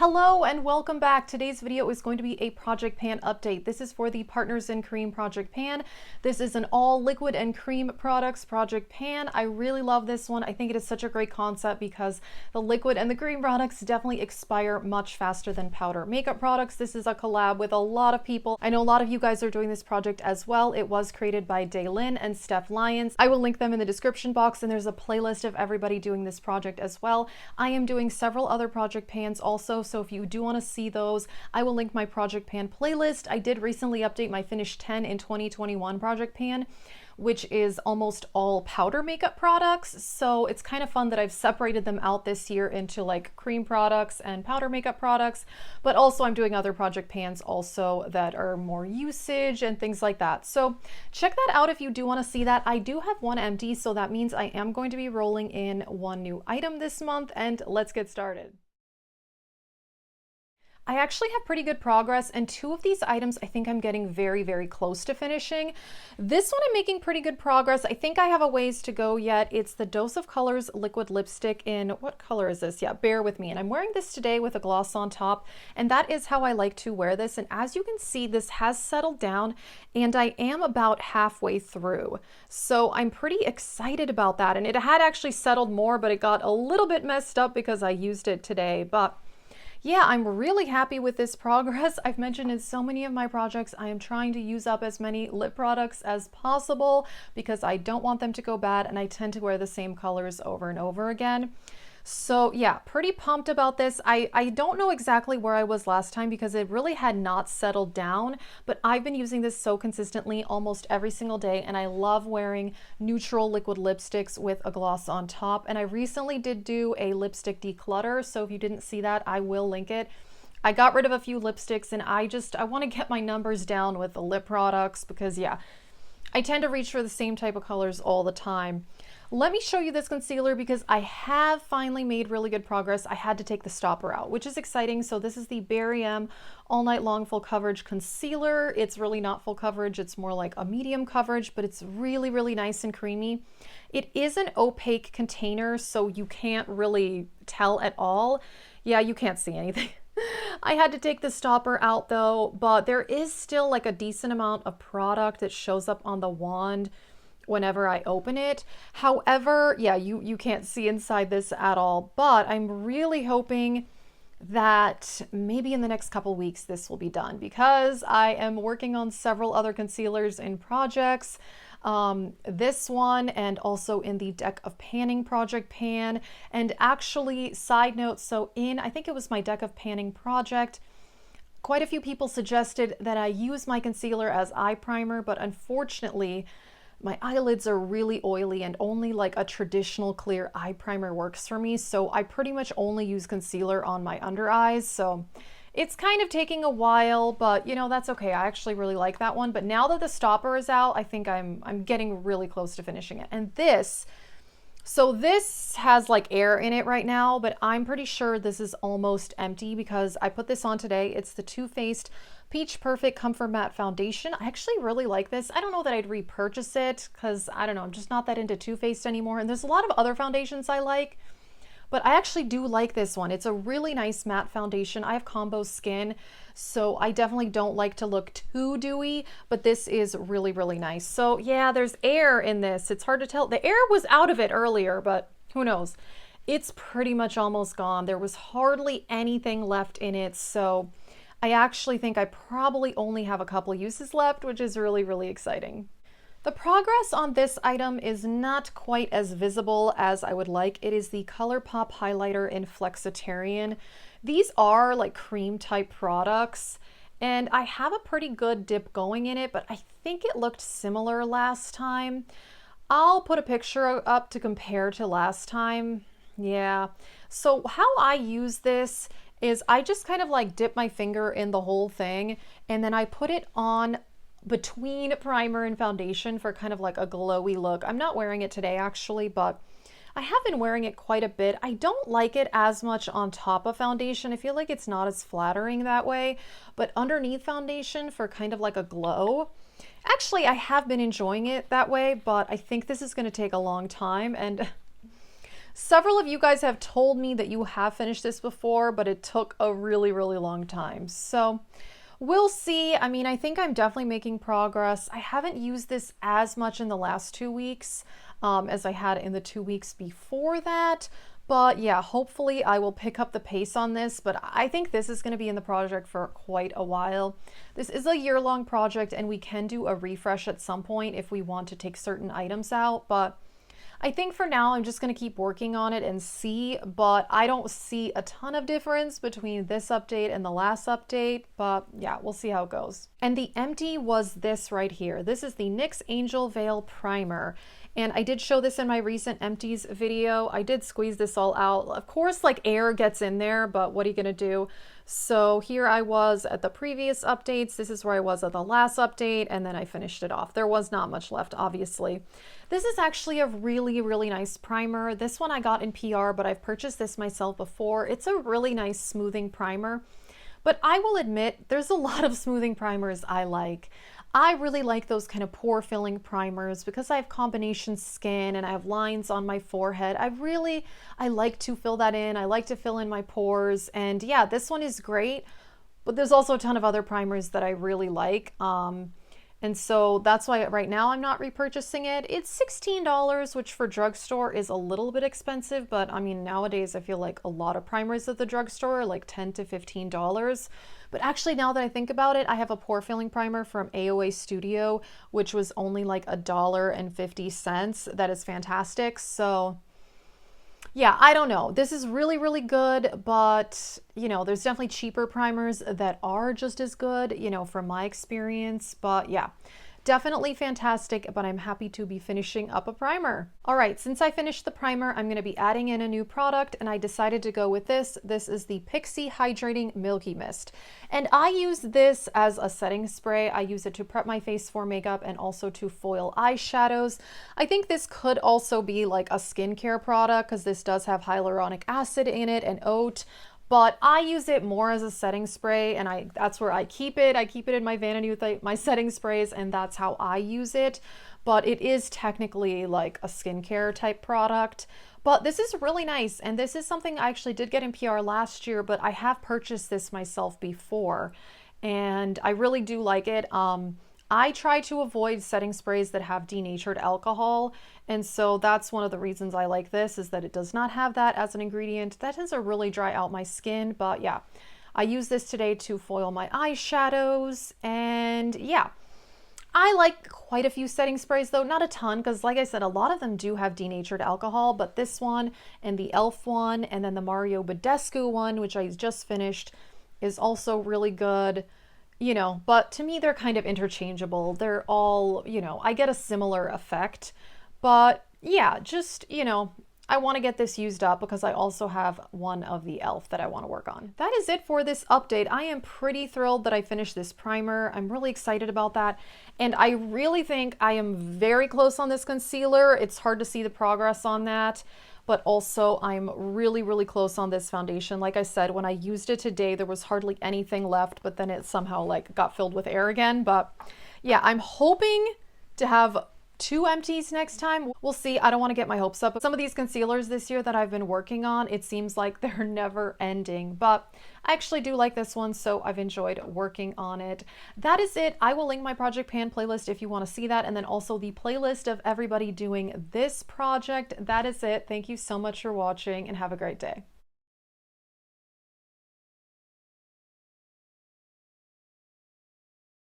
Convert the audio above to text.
Hello and welcome back. Today's video is going to be a project pan update. This is for the Partners in Cream project pan. This is an all liquid and cream products project pan. I really love this one. I think it is such a great concept because the liquid and the cream products definitely expire much faster than powder makeup products. This is a collab with a lot of people. I know a lot of you guys are doing this project as well. It was created by Daylin and Steph Lyons. I will link them in the description box, and there's a playlist of everybody doing this project as well. I am doing several other project pans also, so if you do want to see those, I will link my project pan playlist. I did recently update my Finish 10 in 2021 project pan, which is almost all powder makeup products. So it's kind of fun that I've separated them out this year into like cream products and powder makeup products, but also I'm doing other project pans also that are more usage and things like that. So check that out if you do want to see that. I do have one empty, so that means I am going to be rolling in one new item this month, and let's get started. I actually have pretty good progress, and two of these items I think I'm getting very close to finishing. This one I'm making pretty good progress. I think I have a ways to go yet. It's the Dose of Colors liquid lipstick in, what color is this? Yeah, Bear With Me. And I'm wearing this today with a gloss on top, and that is how I like to wear this. And as you can see, this has settled down and I am about halfway through. So I'm pretty excited about that. And it had actually settled more, but it got a little bit messed up because I used it today. But yeah, I'm really happy with this progress. I've mentioned in so many of my projects, I am trying to use up as many lip products as possible because I don't want them to go bad, and I tend to wear the same colors over and over again. So yeah, pretty pumped about this. I don't know exactly where I was last time because it really had not settled down, but I've been using this so consistently almost every single day, and I love wearing neutral liquid lipsticks with a gloss on top. And I recently did do a lipstick declutter, so if you didn't see that, I will link it. I got rid of a few lipsticks, and I want to get my numbers down with the lip products because yeah, I tend to reach for the same type of colors all the time. Let me show you this concealer because I have finally made really good progress. I had to take the stopper out, which is exciting. So this is the Barium All Night Long Full Coverage Concealer. It's really not full coverage. It's more like a medium coverage, but it's really nice and creamy. It is an opaque container, so you can't really tell at all. Yeah, you can't see anything. I had to take the stopper out though, but there is still like a decent amount of product that shows up on the wand whenever I open it. However, yeah, you can't see inside this at all, but I'm really hoping that maybe in the next couple weeks this will be done because I am working on several other concealers in projects. This one and also in the Deck of Panning project pan. And actually, side note, so I think it was my Deck of Panning project, quite a few people suggested that I use my concealer as eye primer, but unfortunately my eyelids are really oily and only like a traditional clear eye primer works for me. So I pretty much only use concealer on my under eyes. So it's kind of taking a while, but you know, that's okay. I actually really like that one. But now that the stopper is out, I think I'm getting really close to finishing it. And this has like air in it right now, but I'm pretty sure this is almost empty because I put this on today. It's the Too Faced Peach Perfect Comfort Matte Foundation. I actually really like this. I don't know that I'd repurchase it because I don't know, I'm just not that into Too Faced anymore. And there's a lot of other foundations I like, but I actually do like this one. It's a really nice matte foundation. I have combo skin, so I definitely don't like to look too dewy, but this is really nice. So yeah, there's air in this. It's hard to tell. The air was out of it earlier, but who knows? It's pretty much almost gone. There was hardly anything left in it, so I actually think I probably only have a couple uses left, which is really exciting. The progress on this item is not quite as visible as I would like. It is the Colourpop Highlighter in Flexitarian. These are like cream type products, and I have a pretty good dip going in it, but I think it looked similar last time. I'll put a picture up to compare to last time. Yeah, so how I use this is I just kind of like dip my finger in the whole thing, and then I put it on between primer and foundation for kind of like a glowy look. I'm not wearing it today actually, but I have been wearing it quite a bit. I don't like it as much on top of foundation. I feel like it's not as flattering that way, but underneath foundation for kind of like a glow. Actually, I have been enjoying it that way, but I think this is going to take a long time, and Several of you guys have told me that you have finished this before, but it took a really, really long time. So we'll see. I mean, I think I'm definitely making progress. I haven't used this as much in the last 2 weeks as I had in the 2 weeks before that. But yeah, hopefully I will pick up the pace on this, but I think this is going to be in the project for quite a while. This is a year-long project and we can do a refresh at some point if we want to take certain items out, but I think for now I'm just going to keep working on it and see, but I don't see a ton of difference between this update and the last update, but yeah, we'll see how it goes. And the empty was this right here. This is the NYX Angel Veil Primer. And I did show this in my recent empties video. I did squeeze this all out. Of course, like air gets in there, but what are you gonna do? So here I was at the previous updates. This is where I was at the last update, and then I finished it off. There was not much left, obviously. This is actually a really, really nice primer. This one I got in PR, but I've purchased this myself before. It's a really nice smoothing primer. But I will admit, there's a lot of smoothing primers I like. I really like those kind of pore filling primers because I have combination skin and I have lines on my forehead. I like to fill that in. I like to fill in my pores. And yeah, this one is great, but there's also a ton of other primers that I really like. And so that's why right now I'm not repurchasing it. It's $16, which for drugstore is a little bit expensive, but I mean, nowadays I feel like a lot of primers at the drugstore are like $10 to $15. But actually, now that I think about it, I have a pore filling primer from AOA Studio, which was only like $1.50. That is fantastic. So yeah, I don't know. This is really, really good, but you know, there's definitely cheaper primers that are just as good, you know, from my experience. But yeah, definitely fantastic, but I'm happy to be finishing up a primer. All right, since I finished the primer, I'm going to be adding in a new product, and I decided to go with this. This is the Pixie Hydrating Milky Mist. And I use this as a setting spray. I use it to prep my face for makeup and also to foil eyeshadows. I think this could also be like a skincare product because this does have hyaluronic acid in it and oat. But I use it more as a setting spray, and that's where I keep it. I keep it in my vanity with my setting sprays, and that's how I use it. But it is technically like a skincare type product. But this is really nice, and this is something I actually did get in PR last year, but I have purchased this myself before, and I really do like it. I try to avoid setting sprays that have denatured alcohol, and so that's one of the reasons I like this, is that it does not have that as an ingredient. That tends to really dry out my skin, but yeah, I use this today to foil my eyeshadows, and yeah. I like quite a few setting sprays though, not a ton, because like I said, a lot of them do have denatured alcohol, but this one and the e.l.f. one and then the Mario Badescu one, which I just finished, is also really good. You know, but to me, they're kind of interchangeable. They're all, you know, I get a similar effect, but yeah, just, you know, I want to get this used up because I also have one of the e.l.f. that I want to work on. That is it for this update. I am pretty thrilled that I finished this primer. I'm really excited about that. And I really think I am very close on this concealer. It's hard to see the progress on that. But also I'm really, really close on this foundation. Like I said, when I used it today, there was hardly anything left, but then it somehow like got filled with air again. But yeah, I'm hoping to have 2 empties next time. We'll see. I don't want to get my hopes up. Some of these concealers this year that I've been working on, it seems like they're never ending, but I actually do like this one, so I've enjoyed working on it. That is it. I will link my Project Pan playlist if you want to see that, and then also the playlist of everybody doing this project. That is it. Thank you so much for watching, and have a great day.